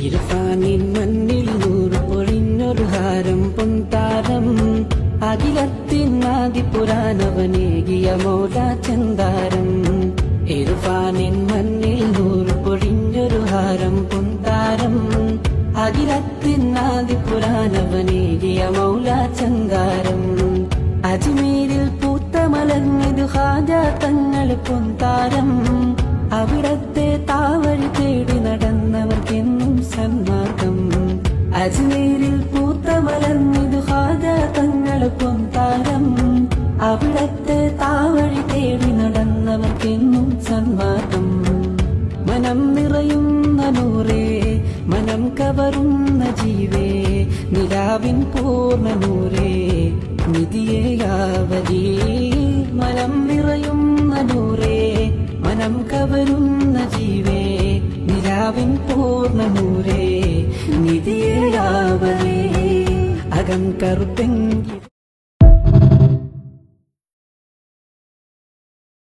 ഇർഫാനിൻ മണ്ണിൽ നൂറ് പൊഴിഞ്ഞൊരു ഹാരം പൊൻതാരം അഖിലത്തിനാദി പുരാണവനേകിയ മൗല ചന്ദാരം. ഇർഫാനിൻ മണ്ണിൽ നൂറ് പൊഴിഞ്ഞൊരു ഹാരം പൊൻതാരം അഖിലത്തിനാദി പുരാണവനേകിയ മൗല ചന്ദാരം. അജ്മീരിൽ പൂത്ത മലർന്നിതു ഹാജ തങ്ങൾ പൊൻതാരം. അവിടത്തെ താവഴി തേടി നടന്നവർക്കെന്നും സന്മാർഗം. അജ്മീരിൽ പൂത്ത മലർന്നിതു ഹാജ തങ്ങൾ പൊൻതാരം. അവിടത്തെ താവഴി തേടി നടന്നവർക്കെന്നും സന്മാർഗം. മനം നിറയുന്ന നൂറേ, മനം കവറുന്ന ജീവേ, നിലാവിൻ പൂർണ്ണ നൂറേ, നിധിയേയാവലി. മനം നിറയുന്ന നൂറേ, മനം കവരുന്ന ജീവേ, നിലാവിൻ പൂർണ്ണ നൂറേ, നിധിയേയാവലി. അകം കറുപ്പെങ്കിൽ